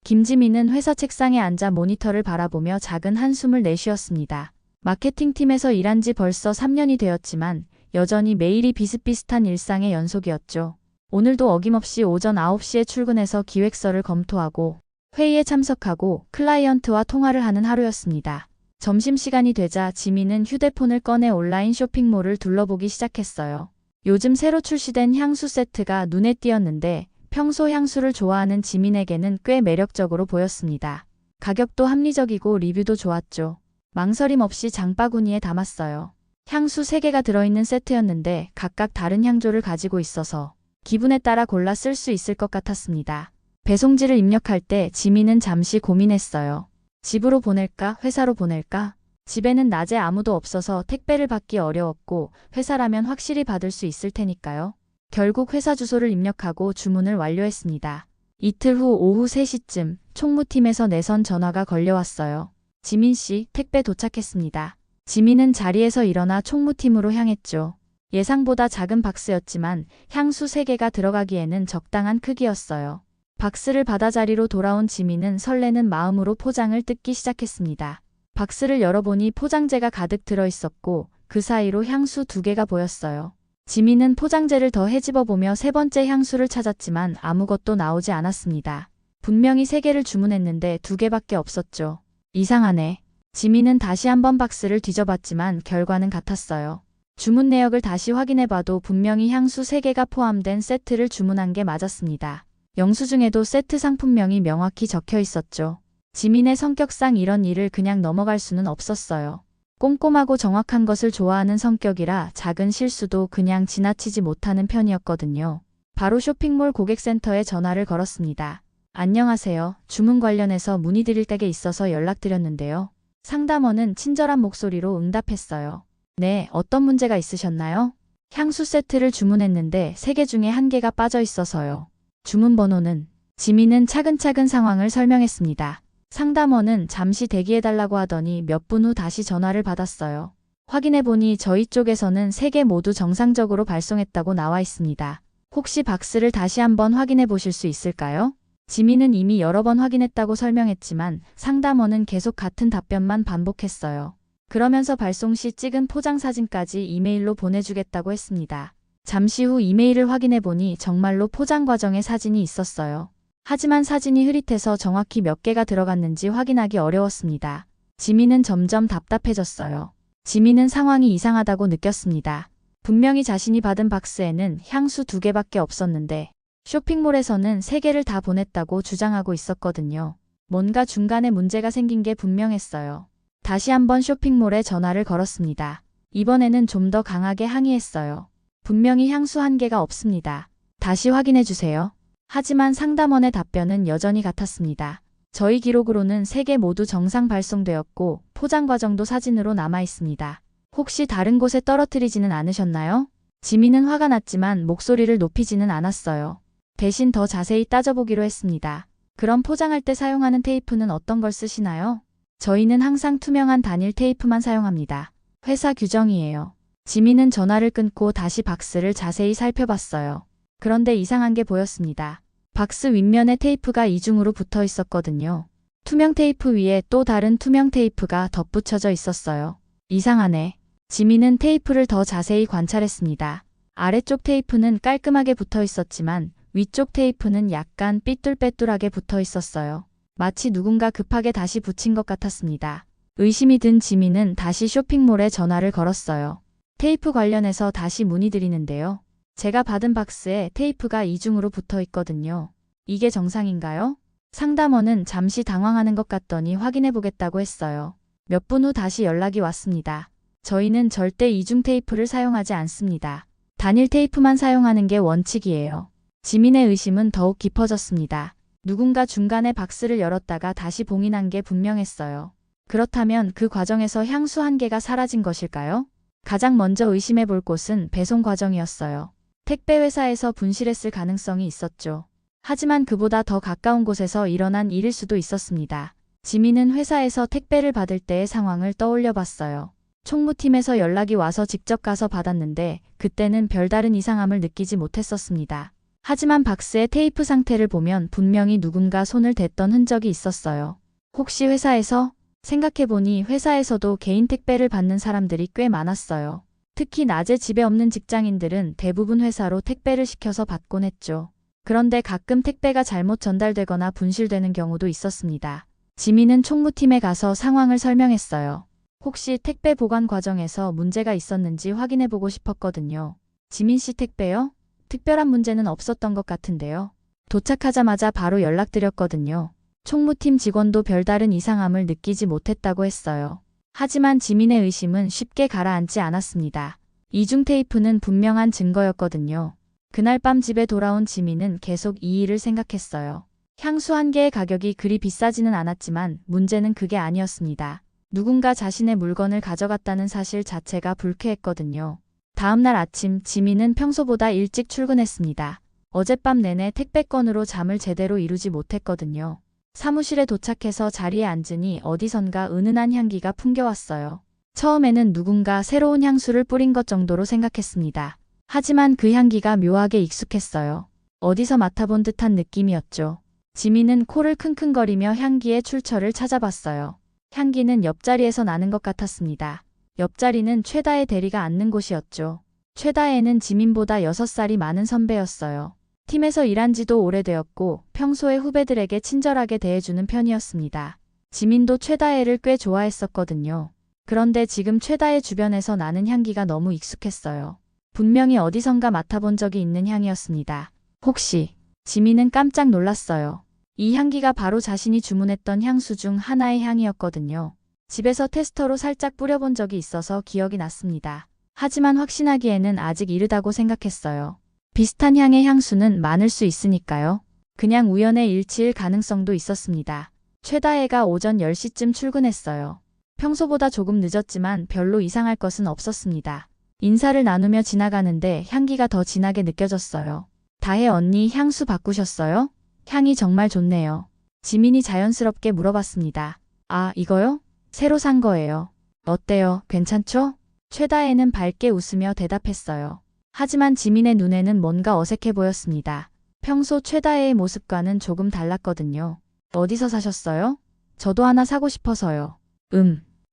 김지민은 회사 책상에 앉아 모니터를 바라보며 작은 한숨을 내쉬었습니다. 마케팅팀에서 일한 지 벌써 3년이 되었지만 여전히 매일이 비슷비슷한 일상의 연속이었죠. 오늘도 어김없이 오전 9시에 출근해서 기획서를 검토하고 회의에 참석하고 클라이언트와 통화를 하는 하루였습니다. 점심시간이 되자 지민은 휴대폰을 꺼내 온라인 쇼핑몰을 둘러보기 시작했어요. 요즘 새로 출시된 향수 세트가 눈에 띄었는데 평소 향수를 좋아하는 지민에게는 꽤 매력적으로 보였습니다. 가격도 합리적이고 리뷰도 좋았죠. 망설임 없이 장바구니에 담았어요. 향수 3개가 들어있는 세트였는데 각각 다른 향조를 가지고 있어서 기분에 따라 골라 쓸 수 있을 것 같았습니다. 배송지를 입력할 때 지민은 잠시 고민했어요. 집으로 보낼까, 회사로 보낼까? 집에는 낮에 아무도 없어서 택배를 받기 어려웠고 회사라면 확실히 받을 수 있을 테니까요. 결국 회사 주소를 입력하고 주문을 완료했습니다. 이틀 후 오후 3시쯤 총무팀에서 내선 전화가 걸려왔어요. 지민 씨, 택배 도착했습니다. 지민은 자리에서 일어나 총무팀으로 향했죠. 예상보다 작은 박스였지만 향수 3개가 들어가기에는 적당한 크기였어요. 박스를 받아 자리로 돌아온 지민은 설레는 마음으로 포장을 뜯기 시작했습니다. 박스를 열어보니 포장재가 가득 들어있었고 그 사이로 향수 2개가 보였어요. 지민은 포장재를 더 헤집어보며 3번째 향수를 찾았지만 아무것도 나오지 않았습니다. 분명히 3개를 주문했는데 2개밖에 없었죠. 이상하네. 지민은 다시 한번 박스를 뒤져봤지만 결과는 같았어요. 주문 내역을 다시 확인해봐도 분명히 향수 3개가 포함된 세트를 주문한 게 맞았습니다. 영수증에도 세트 상품명이 명확히 적혀 있었죠. 지민의 성격상 이런 일을 그냥 넘어갈 수는 없었어요. 꼼꼼하고 정확한 것을 좋아하는 성격이라 작은 실수도 그냥 지나치지 못하는 편이었거든요. 바로 쇼핑몰 고객센터에 전화를 걸었습니다. 안녕하세요. 주문 관련해서 문의드릴 게 있어서 연락드렸는데요. 상담원은 친절한 목소리로 응답했어요. 네, 어떤 문제가 있으셨나요? 향수 세트를 주문했는데 3개 중에 1개가 빠져 있어서요. 주문 번호는? 지민은 차근차근 상황을 설명했습니다. 상담원은 잠시 대기해달라고 하더니 몇 분 후 다시 전화를 받았어요. 확인해보니 저희 쪽에서는 3개 모두 정상적으로 발송했다고 나와 있습니다. 혹시 박스를 다시 한번 확인해 보실 수 있을까요? 지민은 이미 여러 번 확인했다고 설명했지만 상담원은 계속 같은 답변만 반복했어요. 그러면서 발송 시 찍은 포장 사진까지 이메일로 보내주겠다고 했습니다. 잠시 후 이메일을 확인해보니 정말로 포장 과정에 사진이 있었어요. 하지만 사진이 흐릿해서 정확히 몇 개가 들어갔는지 확인하기 어려웠습니다. 지민은 점점 답답해졌어요. 지민은 상황이 이상하다고 느꼈습니다. 분명히 자신이 받은 박스에는 향수 2개밖에 없었는데 쇼핑몰에서는 3개를 다 보냈다고 주장하고 있었거든요. 뭔가 중간에 문제가 생긴 게 분명했어요. 다시 한번 쇼핑몰에 전화를 걸었습니다. 이번에는 좀 더 강하게 항의했어요. 분명히 향수 1개가 없습니다. 다시 확인해 주세요. 하지만 상담원의 답변은 여전히 같았습니다. 저희 기록으로는 3개 모두 정상 발송되었고 포장 과정도 사진으로 남아 있습니다. 혹시 다른 곳에 떨어뜨리지는 않으셨나요? 지민은 화가 났지만 목소리를 높이지는 않았어요. 대신 더 자세히 따져보기로 했습니다. 그럼 포장할 때 사용하는 테이프는 어떤 걸 쓰시나요? 저희는 항상 투명한 단일 테이프만 사용합니다. 회사 규정이에요. 지민은 전화를 끊고 다시 박스를 자세히 살펴봤어요. 그런데 이상한 게 보였습니다. 박스 윗면에 테이프가 이중으로 붙어 있었거든요. 투명 테이프 위에 또 다른 투명 테이프가 덧붙여져 있었어요. 이상하네. 지민은 테이프를 더 자세히 관찰했습니다. 아래쪽 테이프는 깔끔하게 붙어 있었지만 위쪽 테이프는 약간 삐뚤빼뚤하게 붙어 있었어요. 마치 누군가 급하게 다시 붙인 것 같았습니다. 의심이 든 지민은 다시 쇼핑몰에 전화를 걸었어요. 테이프 관련해서 다시 문의드리는데요. 제가 받은 박스에 테이프가 이중으로 붙어 있거든요. 이게 정상인가요? 상담원은 잠시 당황하는 것 같더니 확인해 보겠다고 했어요. 몇 분 후 다시 연락이 왔습니다. 저희는 절대 이중 테이프를 사용하지 않습니다. 단일 테이프만 사용하는 게 원칙이에요. 지민의 의심은 더욱 깊어졌습니다. 누군가 중간에 박스를 열었다가 다시 봉인한 게 분명했어요. 그렇다면 그 과정에서 향수 1개가 사라진 것일까요? 가장 먼저 의심해 볼 곳은 배송 과정이었어요. 택배 회사에서 분실했을 가능성이 있었죠. 하지만 그보다 더 가까운 곳에서 일어난 일일 수도 있었습니다. 지민은 회사에서 택배를 받을 때의 상황을 떠올려 봤어요. 총무팀에서 연락이 와서 직접 가서 받았는데 그때는 별다른 이상함을 느끼지 못했었습니다. 하지만 박스의 테이프 상태를 보면 분명히 누군가 손을 댔던 흔적이 있었어요. 혹시 회사에서? 생각해보니 회사에서도 개인 택배를 받는 사람들이 꽤 많았어요. 특히 낮에 집에 없는 직장인들은 대부분 회사로 택배를 시켜서 받곤 했죠. 그런데 가끔 택배가 잘못 전달되거나 분실되는 경우도 있었습니다. 지민은 총무팀에 가서 상황을 설명했어요. 혹시 택배 보관 과정에서 문제가 있었는지 확인해보고 싶었거든요. 지민 씨 택배요? 특별한 문제는 없었던 것 같은데요. 도착하자마자 바로 연락드렸거든요. 총무팀 직원도 별다른 이상함을 느끼지 못했다고 했어요. 하지만 지민의 의심은 쉽게 가라앉지 않았습니다. 이중 테이프는 분명한 증거였거든요. 그날 밤 집에 돌아온 지민은 계속 이 일을 생각했어요. 향수 한 개의 가격이 그리 비싸지는 않았지만 문제는 그게 아니었습니다. 누군가 자신의 물건을 가져갔다는 사실 자체가 불쾌했거든요. 다음 날 아침 지민은 평소보다 일찍 출근했습니다. 어젯밤 내내 택배건으로 잠을 제대로 이루지 못했거든요. 사무실에 도착해서 자리에 앉으니 어디선가 은은한 향기가 풍겨왔어요. 처음에는 누군가 새로운 향수를 뿌린 것 정도로 생각했습니다. 하지만 그 향기가 묘하게 익숙했어요. 어디서 맡아본 듯한 느낌이었죠. 지민은 코를 킁킁거리며 향기의 출처를 찾아봤어요. 향기는 옆자리에서 나는 것 같았습니다. 옆자리는 최다의 대리가 앉는 곳이었죠. 최다혜는 지민보다 6살이 많은 선배였어요. 팀에서 일한 지도 오래되었고 평소에 후배들에게 친절하게 대해주는 편이었습니다. 지민도 최다혜를 꽤 좋아했었거든요. 그런데 지금 최다혜 주변에서 나는 향기가 너무 익숙했어요. 분명히 어디선가 맡아본 적이 있는 향이었습니다. 혹시? 지민은 깜짝 놀랐어요. 이 향기가 바로 자신이 주문했던 향수 중 하나의 향이었거든요. 집에서 테스터로 살짝 뿌려본 적이 있어서 기억이 났습니다. 하지만 확신하기에는 아직 이르다고 생각했어요. 비슷한 향의 향수는 많을 수 있으니까요. 그냥 우연의 일치일 가능성도 있었습니다. 최다혜가 오전 10시쯤 출근했어요. 평소보다 조금 늦었지만 별로 이상할 것은 없었습니다. 인사를 나누며 지나가는데 향기가 더 진하게 느껴졌어요. 다혜 언니 향수 바꾸셨어요? 향이 정말 좋네요. 지민이 자연스럽게 물어봤습니다. 아, 이거요? 새로 산 거예요. 어때요? 괜찮죠? 최다혜는 밝게 웃으며 대답했어요. 하지만 지민의 눈에는 뭔가 어색해 보였습니다. 평소 최다혜의 모습과는 조금 달랐거든요. 어디서 사셨어요? 저도 하나 사고 싶어서요.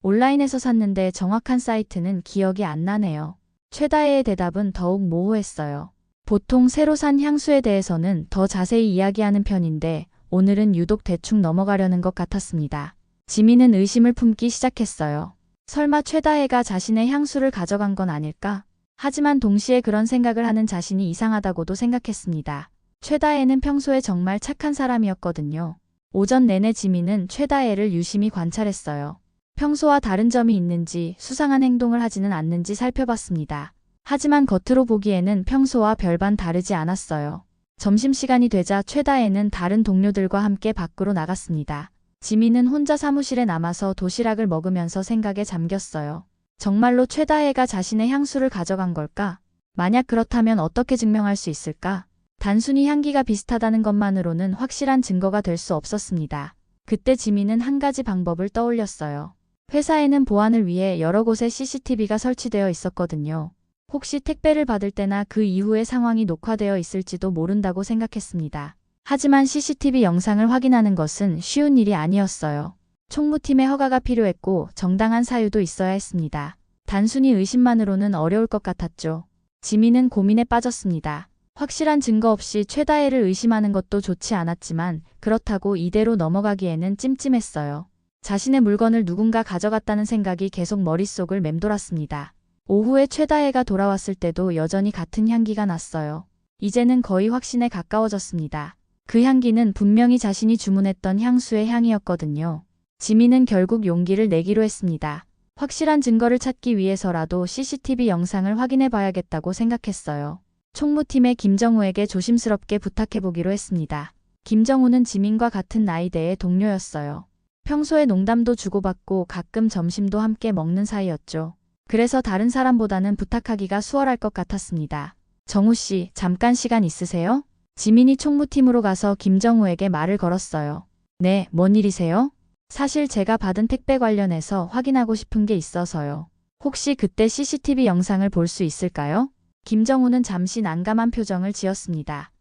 온라인에서 샀는데 정확한 사이트는 기억이 안 나네요. 최다혜의 대답은 더욱 모호했어요. 보통 새로 산 향수에 대해서는 더 자세히 이야기하는 편인데 오늘은 유독 대충 넘어가려는 것 같았습니다. 지민은 의심을 품기 시작했어요. 설마 최다혜가 자신의 향수를 가져간 건 아닐까? 하지만 동시에 그런 생각을 하는 자신이 이상하다고도 생각했습니다. 최다혜는 평소에 정말 착한 사람이었거든요. 오전 내내 지민은 최다혜를 유심히 관찰했어요. 평소와 다른 점이 있는지 수상한 행동을 하지는 않는지 살펴봤습니다. 하지만 겉으로 보기에는 평소와 별반 다르지 않았어요. 점심시간이 되자 최다혜는 다른 동료들과 함께 밖으로 나갔습니다. 지민은 혼자 사무실에 남아서 도시락을 먹으면서 생각에 잠겼어요. 정말로 최다혜가 자신의 향수를 가져간 걸까? 만약 그렇다면 어떻게 증명할 수 있을까? 단순히 향기가 비슷하다는 것만으로는 확실한 증거가 될 수 없었습니다. 그때 지민은 한 가지 방법을 떠올렸어요. 회사에는 보안을 위해 여러 곳에 CCTV가 설치되어 있었거든요. 혹시 택배를 받을 때나 그 이후의 상황이 녹화되어 있을지도 모른다고 생각했습니다. 하지만 CCTV 영상을 확인하는 것은 쉬운 일이 아니었어요. 총무팀의 허가가 필요했고 정당한 사유도 있어야 했습니다. 단순히 의심만으로는 어려울 것 같았죠. 지민은 고민에 빠졌습니다. 확실한 증거 없이 최다혜를 의심하는 것도 좋지 않았지만 그렇다고 이대로 넘어가기에는 찜찜했어요. 자신의 물건을 누군가 가져갔다는 생각이 계속 머릿속을 맴돌았습니다. 오후에 최다혜가 돌아왔을 때도 여전히 같은 향기가 났어요. 이제는 거의 확신에 가까워졌습니다. 그 향기는 분명히 자신이 주문했던 향수의 향이었거든요. 지민은 결국 용기를 내기로 했습니다. 확실한 증거를 찾기 위해서라도 CCTV 영상을 확인해 봐야겠다고 생각했어요. 총무팀의 김정우에게 조심스럽게 부탁해보기로 했습니다. 김정우는 지민과 같은 나이대의 동료였어요. 평소에 농담도 주고받고 가끔 점심도 함께 먹는 사이였죠. 그래서 다른 사람보다는 부탁하기가 수월할 것 같았습니다. 정우 씨, 잠깐 시간 있으세요? 지민이 총무팀으로 가서 김정우에게 말을 걸었어요. 네, 뭔 일이세요? 사실 제가 받은 택배 관련해서 확인하고 싶은 게 있어서요. 혹시 그때 CCTV 영상을 볼 수 있을까요? 김정우는 잠시 난감한 표정을 지었습니다.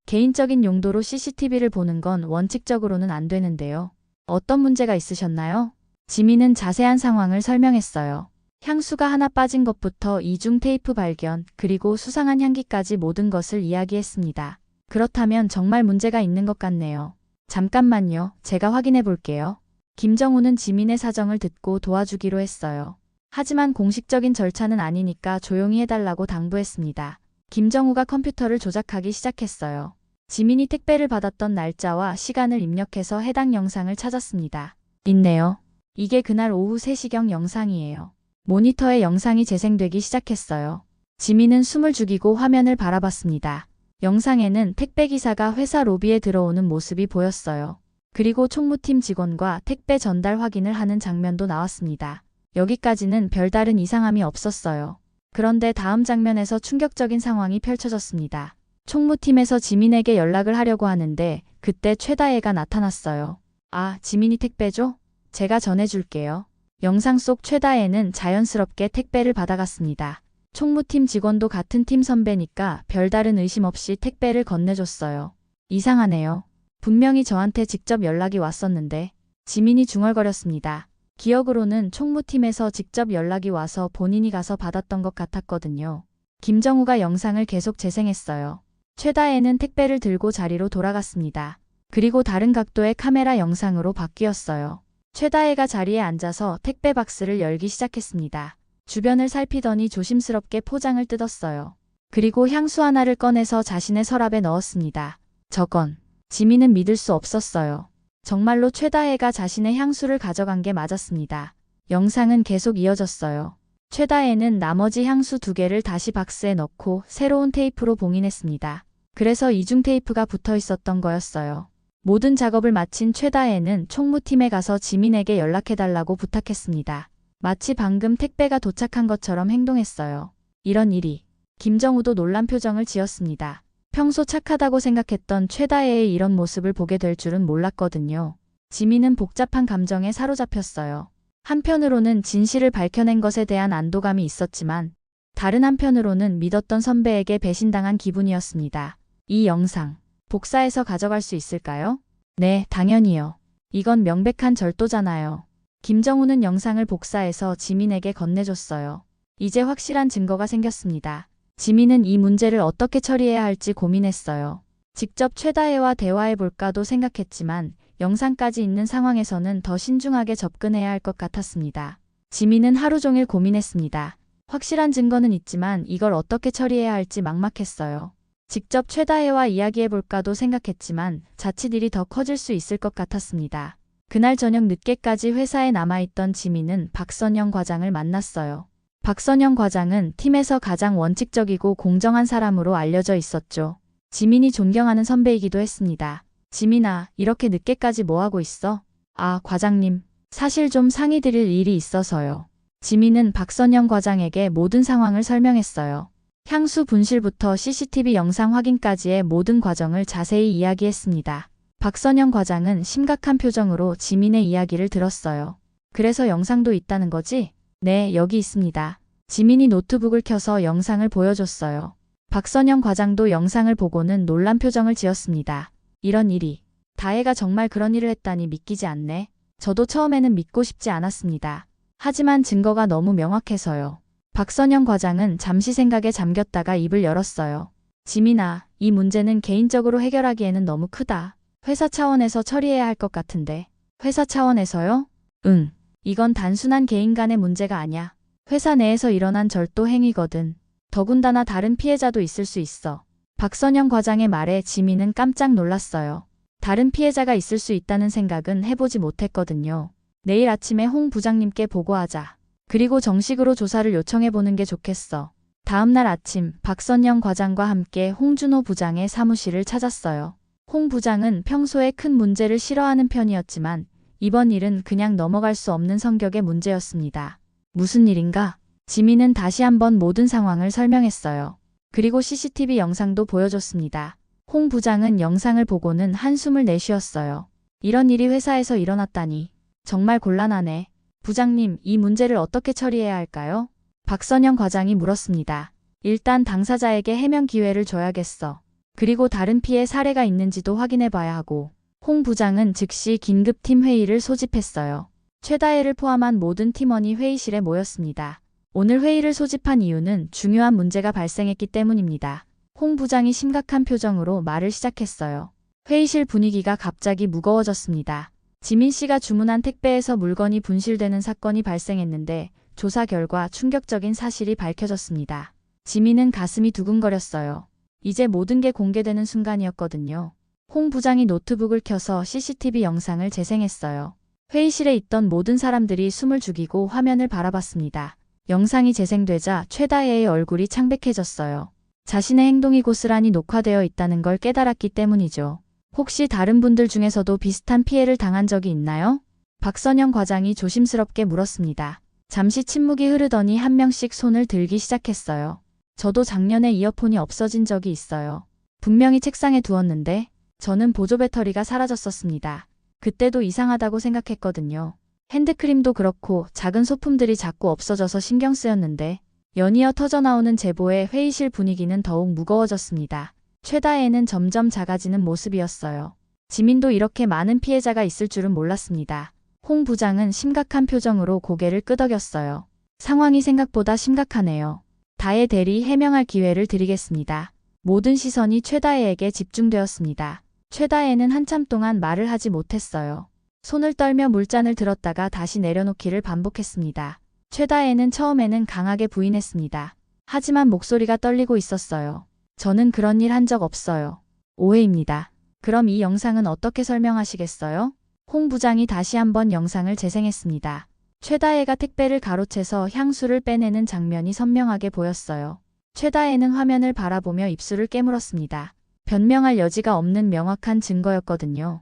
개인적인 용도로 CCTV를 보는 건 원칙적으로는 안 되는데요. 어떤 문제가 있으셨나요? 지민은 자세한 상황을 설명했어요. 향수가 하나 빠진 것부터 이중 테이프 발견, 그리고 수상한 향기까지 모든 것을 이야기했습니다. 그렇다면 정말 문제가 있는 것 같네요. 잠깐만요. 제가 확인해 볼게요. 김정우는 지민의 사정을 듣고 도와주기로 했어요. 하지만 공식적인 절차는 아니니까 조용히 해달라고 당부했습니다. 김정우가 컴퓨터를 조작하기 시작했어요. 지민이 택배를 받았던 날짜와 시간을 입력해서 해당 영상을 찾았습니다. 있네요. 이게 그날 오후 3시경 영상이에요. 모니터에 영상이 재생되기 시작했어요. 지민은 숨을 죽이고 화면을 바라봤습니다. 영상에는 택배기사가 회사 로비에 들어오는 모습이 보였어요. 그리고 총무팀 직원과 택배 전달 확인을 하는 장면도 나왔습니다. 여기까지는 별다른 이상함이 없었어요. 그런데 다음 장면에서 충격적인 상황이 펼쳐졌습니다. 총무팀에서 지민에게 연락을 하려고 하는데 그때 최다혜가 나타났어요. 아, 지민이 택배죠? 제가 전해줄게요. 영상 속 최다혜는 자연스럽게 택배를 받아갔습니다. 총무팀 직원도 같은 팀 선배니까 별다른 의심 없이 택배를 건네줬어요. 이상하네요. 분명히 저한테 직접 연락이 왔었는데. 지민이 중얼거렸습니다. 기억으로는 총무팀에서 직접 연락이 와서 본인이 가서 받았던 것 같았거든요. 김정우가 영상을 계속 재생했어요. 최다혜는 택배를 들고 자리로 돌아갔습니다. 그리고 다른 각도의 카메라 영상으로 바뀌었어요. 최다혜가 자리에 앉아서 택배 박스를 열기 시작했습니다. 주변을 살피더니 조심스럽게 포장을 뜯었어요. 그리고 향수 하나를 꺼내서 자신의 서랍에 넣었습니다. 저건 지민은 믿을 수 없었어요. 정말로 최다혜가 자신의 향수를 가져간 게 맞았습니다. 영상은 계속 이어졌어요. 최다혜는 나머지 향수 2개를 다시 박스에 넣고 새로운 테이프로 봉인했습니다. 그래서 이중 테이프가 붙어 있었던 거였어요. 모든 작업을 마친 최다혜는 총무팀에 가서 지민에게 연락해달라고 부탁했습니다. 마치 방금 택배가 도착한 것처럼 행동했어요. 이런 일이. 김정우도 놀란 표정을 지었습니다. 평소 착하다고 생각했던 최다혜의 이런 모습을 보게 될 줄은 몰랐거든요. 지민은 복잡한 감정에 사로잡혔어요. 한편으로는 진실을 밝혀낸 것에 대한 안도감이 있었지만 다른 한편으로는 믿었던 선배에게 배신당한 기분이었습니다. 이 영상 복사해서 가져갈 수 있을까요? 네, 당연히요. 이건 명백한 절도잖아요. 김정우는 영상을 복사해서 지민에게 건네줬어요. 이제 확실한 증거가 생겼습니다. 지민은 이 문제를 어떻게 처리해야 할지 고민했어요. 직접 최다혜와 대화해볼까도 생각했지만 영상까지 있는 상황에서는 더 신중하게 접근해야 할 것 같았습니다. 지민은 하루 종일 고민했습니다. 확실한 증거는 있지만 이걸 어떻게 처리해야 할지 막막했어요. 직접 최다혜와 이야기해볼까도 생각했지만 자칫 일이 더 커질 수 있을 것 같았습니다. 그날 저녁 늦게까지 회사에 남아있던 지민은 박선영 과장을 만났어요. 박선영 과장은 팀에서 가장 원칙적이고 공정한 사람으로 알려져 있었죠. 지민이 존경하는 선배이기도 했습니다. 지민아, 이렇게 늦게까지 뭐하고 있어? 아, 과장님. 사실 좀 상의드릴 일이 있어서요. 지민은 박선영 과장에게 모든 상황을 설명했어요. 향수 분실부터 CCTV 영상 확인까지의 모든 과정을 자세히 이야기했습니다. 박선영 과장은 심각한 표정으로 지민의 이야기를 들었어요. 그래서 영상도 있다는 거지? 네, 여기 있습니다. 지민이 노트북을 켜서 영상을 보여줬어요. 박선영 과장도 영상을 보고는 놀란 표정을 지었습니다. 이런 일이. 다혜가 정말 그런 일을 했다니 믿기지 않네. 저도 처음에는 믿고 싶지 않았습니다. 하지만 증거가 너무 명확해서요. 박선영 과장은 잠시 생각에 잠겼다가 입을 열었어요. 지민아, 이 문제는 개인적으로 해결하기에는 너무 크다. 회사 차원에서 처리해야 할 것 같은데. 회사 차원에서요? 응. 이건 단순한 개인 간의 문제가 아니야. 회사 내에서 일어난 절도 행위거든. 더군다나 다른 피해자도 있을 수 있어. 박선영 과장의 말에 지민은 깜짝 놀랐어요. 다른 피해자가 있을 수 있다는 생각은 해보지 못했거든요. 내일 아침에 홍 부장님께 보고하자. 그리고 정식으로 조사를 요청해보는 게 좋겠어. 다음날 아침 박선영 과장과 함께 홍준호 부장의 사무실을 찾았어요. 홍 부장은 평소에 큰 문제를 싫어하는 편이었지만 이번 일은 그냥 넘어갈 수 없는 성격의 문제였습니다. 무슨 일인가? 지민은 다시 한번 모든 상황을 설명했어요. 그리고 CCTV 영상도 보여줬습니다. 홍 부장은 영상을 보고는 한숨을 내쉬었어요. 이런 일이 회사에서 일어났다니. 정말 곤란하네. 부장님, 이 문제를 어떻게 처리해야 할까요? 박선영 과장이 물었습니다. 일단 당사자에게 해명 기회를 줘야겠어. 그리고 다른 피해 사례가 있는지도 확인해 봐야 하고, 홍 부장은 즉시 긴급팀 회의를 소집했어요. 최다혜를 포함한 모든 팀원이 회의실에 모였습니다. 오늘 회의를 소집한 이유는 중요한 문제가 발생했기 때문입니다. 홍 부장이 심각한 표정으로 말을 시작했어요. 회의실 분위기가 갑자기 무거워졌습니다. 지민 씨가 주문한 택배에서 물건이 분실되는 사건이 발생했는데 조사 결과 충격적인 사실이 밝혀졌습니다. 지민은 가슴이 두근거렸어요. 이제 모든 게 공개되는 순간이었거든요. 홍 부장이 노트북을 켜서 CCTV 영상을 재생했어요. 회의실에 있던 모든 사람들이 숨을 죽이고 화면을 바라봤습니다. 영상이 재생되자 최다혜의 얼굴이 창백해졌어요. 자신의 행동이 고스란히 녹화되어 있다는 걸 깨달았기 때문이죠. 혹시 다른 분들 중에서도 비슷한 피해를 당한 적이 있나요? 박선영 과장이 조심스럽게 물었습니다. 잠시 침묵이 흐르더니 한 명씩 손을 들기 시작했어요. 저도 작년에 이어폰이 없어진 적이 있어요. 분명히 책상에 두었는데 저는 보조 배터리가 사라졌었습니다. 그때도 이상하다고 생각했거든요. 핸드크림도 그렇고 작은 소품들이 자꾸 없어져서 신경 쓰였는데 연이어 터져나오는 제보에 회의실 분위기는 더욱 무거워졌습니다. 최다혜는 점점 작아지는 모습이었어요. 지민도 이렇게 많은 피해자가 있을 줄은 몰랐습니다. 홍 부장은 심각한 표정으로 고개를 끄덕였어요. 상황이 생각보다 심각하네요. 다혜 대리 해명할 기회를 드리겠습니다. 모든 시선이 최다혜에게 집중되었습니다. 최다혜는 한참 동안 말을 하지 못했어요. 손을 떨며 물잔을 들었다가 다시 내려놓기를 반복했습니다. 최다혜는 처음에는 강하게 부인했습니다. 하지만 목소리가 떨리고 있었어요. 저는 그런 일 한 적 없어요. 오해입니다. 그럼 이 영상은 어떻게 설명하시겠어요? 홍 부장이 다시 한번 영상을 재생했습니다. 최다혜가 택배를 가로채서 향수를 빼내는 장면이 선명하게 보였어요. 최다혜는 화면을 바라보며 입술을 깨물었습니다. 변명할 여지가 없는 명확한 증거였거든요.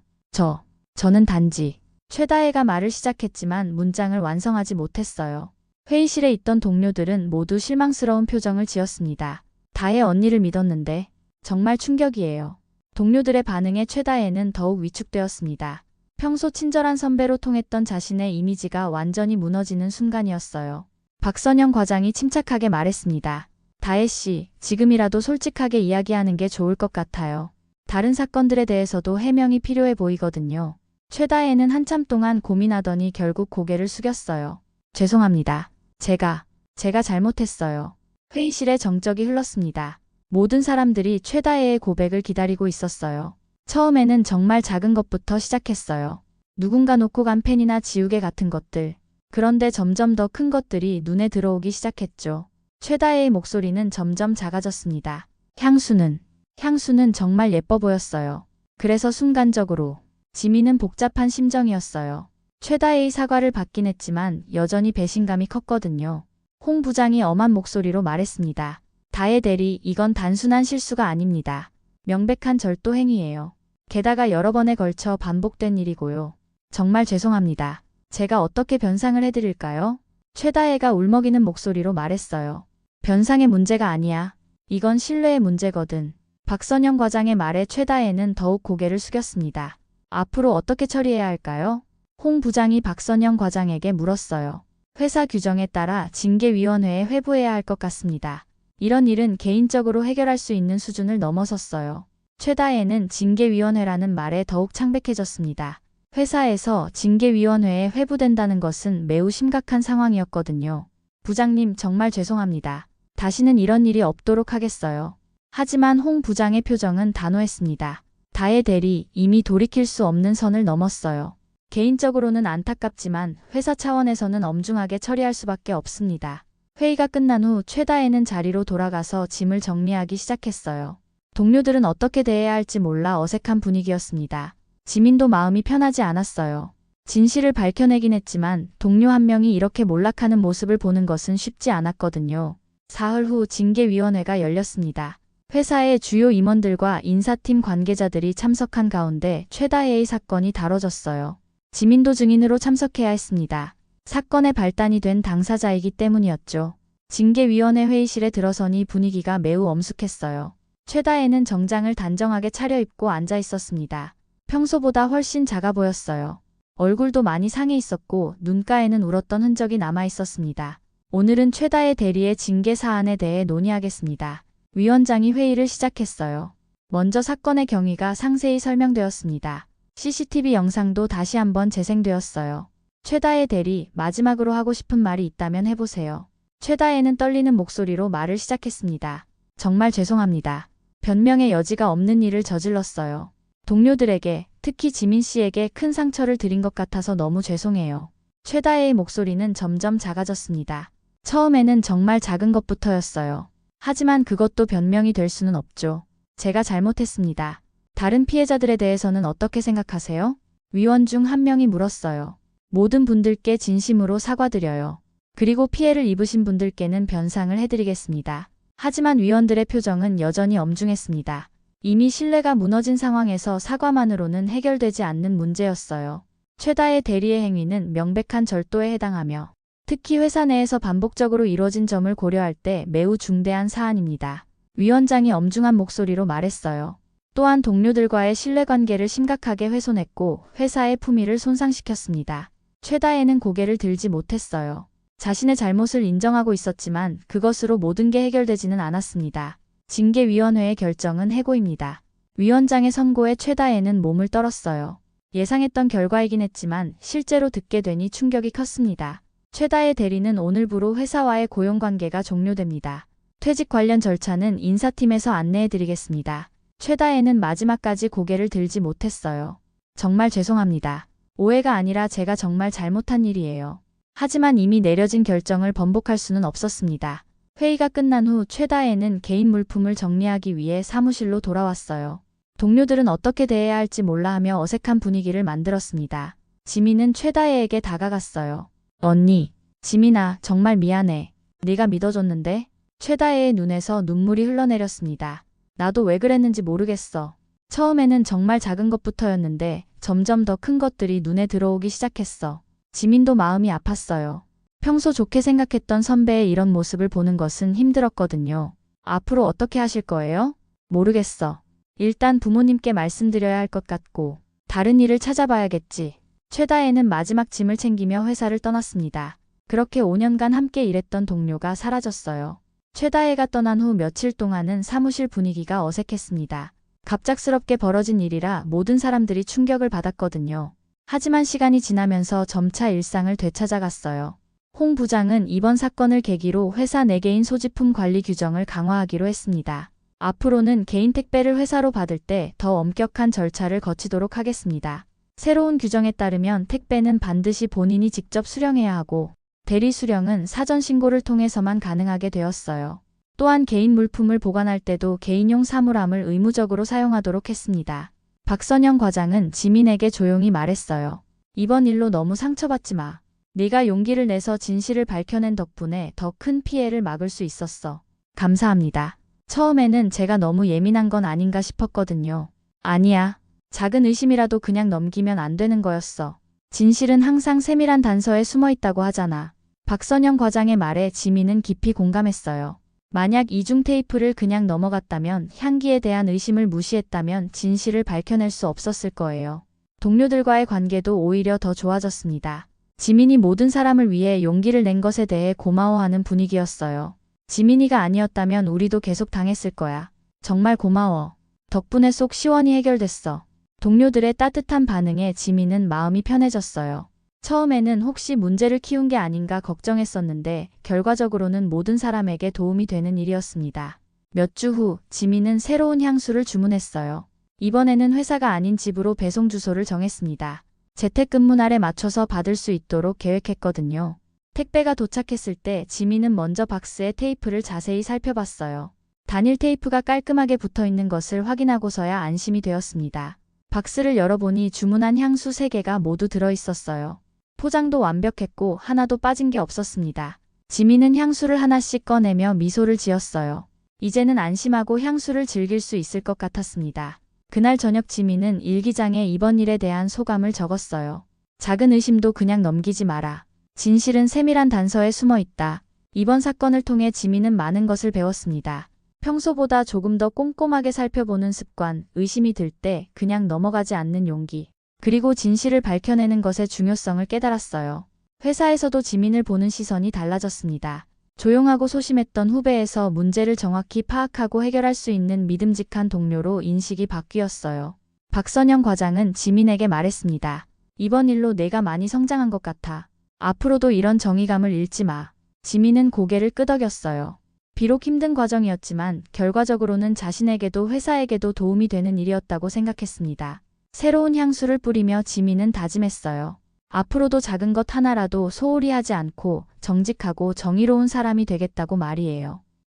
저는 단지 최다혜가 말을 시작했지만 문장을 완성하지 못했어요. 회의실에 있던 동료들은 모두 실망스러운 표정을 지었습니다. 다혜 언니를 믿었는데 정말 충격이에요. 동료들의 반응에 최다혜는 더욱 위축되었습니다. 평소 친절한 선배로 통했던 자신의 이미지가 완전히 무너지는 순간이었어요. 박선영 과장이 침착하게 말했습니다. 다혜 씨, 지금이라도 솔직하게 이야기하는 게 좋을 것 같아요. 다른 사건들에 대해서도 해명이 필요해 보이거든요. 최다혜는 한참 동안 고민하더니 결국 고개를 숙였어요. 죄송합니다. 제가 잘못했어요. 회의실에 정적이 흘렀습니다. 모든 사람들이 최다혜의 고백을 기다리고 있었어요. 처음에는 정말 작은 것부터 시작했어요. 누군가 놓고 간 펜이나 지우개 같은 것들. 그런데 점점 더 큰 것들이 눈에 들어오기 시작했죠. 최다혜의 목소리는 점점 작아졌습니다. 향수는 정말 예뻐 보였어요. 그래서 순간적으로 지민은 복잡한 심정이었어요. 최다혜의 사과를 받긴 했지만 여전히 배신감이 컸거든요. 홍 부장이 엄한 목소리로 말했습니다. 다혜 대리, 이건 단순한 실수가 아닙니다. 명백한 절도 행위예요. 게다가 여러 번에 걸쳐 반복된 일이고요. 정말 죄송합니다. 제가 어떻게 변상을 해드릴까요? 최다혜가 울먹이는 목소리로 말했어요. 변상의 문제가 아니야. 이건 신뢰의 문제거든. 박선영 과장의 말에 최다혜는 더욱 고개를 숙였습니다. 앞으로 어떻게 처리해야 할까요? 홍 부장이 박선영 과장에게 물었어요. 회사 규정에 따라 징계위원회에 회부해야 할 것 같습니다. 이런 일은 개인적으로 해결할 수 있는 수준을 넘어섰어요. 최다혜는 징계위원회라는 말에 더욱 창백해졌습니다. 회사에서 징계위원회에 회부된다는 것은 매우 심각한 상황이었거든요. 부장님, 정말 죄송합니다. 다시는 이런 일이 없도록 하겠어요. 하지만 홍 부장의 표정은 단호했습니다. 다혜 대리, 이미 돌이킬 수 없는 선을 넘었어요. 개인적으로는 안타깝지만 회사 차원에서는 엄중하게 처리할 수밖에 없습니다. 회의가 끝난 후 최다혜는 자리로 돌아가서 짐을 정리하기 시작했어요. 동료들은 어떻게 대해야 할지 몰라 어색한 분위기였습니다. 지민도 마음이 편하지 않았어요. 진실을 밝혀내긴 했지만 동료 한 명이 이렇게 몰락하는 모습을 보는 것은 쉽지 않았거든요. 사흘 후 징계위원회가 열렸습니다. 회사의 주요 임원들과 인사팀 관계자들이 참석한 가운데 최다혜의 사건이 다뤄졌어요. 지민도 증인으로 참석해야 했습니다. 사건의 발단이 된 당사자이기 때문이었죠. 징계위원회 회의실에 들어서니 분위기가 매우 엄숙했어요. 최다혜는 정장을 단정하게 차려입고 앉아 있었습니다. 평소보다 훨씬 작아 보였어요. 얼굴도 많이 상해 있었고 눈가에는 울었던 흔적이 남아 있었습니다. 오늘은 최다혜 대리의 징계 사안에 대해 논의하겠습니다. 위원장이 회의를 시작했어요. 먼저 사건의 경위가 상세히 설명되었습니다. CCTV 영상도 다시 한번 재생되었어요. 최다혜 대리, 마지막으로 하고 싶은 말이 있다면 해보세요. 최다혜는 떨리는 목소리로 말을 시작했습니다. 정말 죄송합니다. 변명의 여지가 없는 일을 저질렀어요. 동료들에게, 특히 지민 씨에게 큰 상처를 드린 것 같아서 너무 죄송해요. 최다혜의 목소리는 점점 작아졌습니다. 처음에는 정말 작은 것부터였어요. 하지만 그것도 변명이 될 수는 없죠. 제가 잘못했습니다. 다른 피해자들에 대해서는 어떻게 생각하세요? 위원 중 한 명이 물었어요. 모든 분들께 진심으로 사과드려요. 그리고 피해를 입으신 분들께는 변상을 해드리겠습니다. 하지만 위원들의 표정은 여전히 엄중했습니다. 이미 신뢰가 무너진 상황에서 사과만으로는 해결되지 않는 문제였어요. 최다혜 대리의 행위는 명백한 절도에 해당하며 특히 회사 내에서 반복적으로 이루어진 점을 고려할 때 매우 중대한 사안입니다. 위원장이 엄중한 목소리로 말했어요. 또한 동료들과의 신뢰관계를 심각하게 훼손했고 회사의 품위를 손상시켰습니다. 최다혜는 고개를 들지 못했어요. 자신의 잘못을 인정하고 있었지만 그것으로 모든 게 해결되지는 않았습니다. 징계위원회의 결정은 해고입니다. 위원장의 선고에 최다혜는 몸을 떨었어요. 예상했던 결과이긴 했지만 실제로 듣게 되니 충격이 컸습니다. 최다혜 대리는 오늘부로 회사와의 고용관계가 종료됩니다. 퇴직 관련 절차는 인사팀에서 안내해드리겠습니다. 최다혜는 마지막까지 고개를 들지 못했어요. 정말 죄송합니다. 오해가 아니라 제가 정말 잘못한 일이에요. 하지만 이미 내려진 결정을 번복할 수는 없었습니다. 회의가 끝난 후 최다혜는 개인 물품을 정리하기 위해 사무실로 돌아왔어요. 동료들은 어떻게 대해야 할지 몰라 하며 어색한 분위기를 만들었습니다. 지민은 최다혜에게 다가갔어요. 언니, 지민아, 정말 미안해. 네가 믿어줬는데? 최다혜의 눈에서 눈물이 흘러내렸습니다. 나도 왜 그랬는지 모르겠어. 처음에는 정말 작은 것부터였는데 점점 더 큰 것들이 눈에 들어오기 시작했어. 지민도 마음이 아팠어요. 평소 좋게 생각했던 선배의 이런 모습을 보는 것은 힘들었거든요. 앞으로 어떻게 하실 거예요? 모르겠어. 일단 부모님께 말씀드려야 할 것 같고 다른 일을 찾아봐야겠지. 최다혜는 마지막 짐을 챙기며 회사를 떠났습니다. 그렇게 5년간 함께 일했던 동료가 사라졌어요. 최다혜가 떠난 후 며칠 동안은 사무실 분위기가 어색했습니다. 갑작스럽게 벌어진 일이라 모든 사람들이 충격을 받았거든요. 하지만 시간이 지나면서 점차 일상을 되찾아갔어요. 홍 부장은 이번 사건을 계기로 회사 내 개인 소지품 관리 규정을 강화하기로 했습니다. 앞으로는 개인 택배를 회사로 받을 때 더 엄격한 절차를 거치도록 하겠습니다. 새로운 규정에 따르면 택배는 반드시 본인이 직접 수령해야 하고 대리 수령은 사전 신고를 통해서만 가능하게 되었어요. 또한 개인 물품을 보관할 때도 개인용 사물함을 의무적으로 사용하도록 했습니다. 박선영 과장은 지민에게 조용히 말했어요. 이번 일로 너무 상처받지 마. 네가 용기를 내서 진실을 밝혀낸 덕분에 더 큰 피해를 막을 수 있었어. 감사합니다. 처음에는 제가 너무 예민한 건 아닌가 싶었거든요. 아니야. 작은 의심이라도 그냥 넘기면 안 되는 거였어. 진실은 항상 세밀한 단서에 숨어 있다고 하잖아. 박선영 과장의 말에 지민은 깊이 공감했어요. 만약 이중 테이프를 그냥 넘어갔다면, 향기에 대한 의심을 무시했다면 진실을 밝혀낼 수 없었을 거예요. 동료들과의 관계도 오히려 더 좋아졌습니다. 지민이 모든 사람을 위해 용기를 낸 것에 대해 고마워하는 분위기였어요. 지민이가 아니었다면 우리도 계속 당했을 거야. 정말 고마워. 덕분에 속 시원히 해결됐어. 동료들의 따뜻한 반응에 지민은 마음이 편해졌어요. 처음에는 혹시 문제를 키운 게 아닌가 걱정했었는데 결과적으로는 모든 사람에게 도움이 되는 일이었습니다. 몇 주 후 지민은 새로운 향수를 주문했어요. 이번에는 회사가 아닌 집으로 배송 주소를 정했습니다. 재택근무 날에 맞춰서 받을 수 있도록 계획했거든요. 택배가 도착했을 때 지민은 먼저 박스에 테이프를 자세히 살펴봤어요. 단일 테이프가 깔끔하게 붙어 있는 것을 확인하고서야 안심이 되었습니다. 박스를 열어보니 주문한 향수 3개가 모두 들어있었어요. 포장도 완벽했고 하나도 빠진 게 없었습니다. 지민은 향수를 하나씩 꺼내며 미소를 지었어요. 이제는 안심하고 향수를 즐길 수 있을 것 같았습니다. 그날 저녁 지민은 일기장에 이번 일에 대한 소감을 적었어요. 작은 의심도 그냥 넘기지 마라. 진실은 세밀한 단서에 숨어 있다. 이번 사건을 통해 지민은 많은 것을 배웠습니다. 평소보다 조금 더 꼼꼼하게 살펴보는 습관, 의심이 들 때 그냥 넘어가지 않는 용기, 그리고 진실을 밝혀내는 것의 중요성을 깨달았어요. 회사에서도 지민을 보는 시선이 달라졌습니다. 조용하고 소심했던 후배에서 문제를 정확히 파악하고 해결할 수 있는 믿음직한 동료로 인식이 바뀌었어요. 박선영 과장은 지민에게 말했습니다. 이번 일로 내가 많이 성장한 것 같아. 앞으로도 이런 정의감을 잃지 마. 지민은 고개를 끄덕였어요. 비록 힘든 과정이었지만 결과적으로는 자신에게도 회사에게도 도움이 되는 일이었다고 생각했습니다. 새로운 향수를 뿌리며 지민은 다짐했어요. 앞으로도 작은 것 하나라도 소홀히 하지 않고 정직하고 정의로운 사람이 되겠다고 말이에요.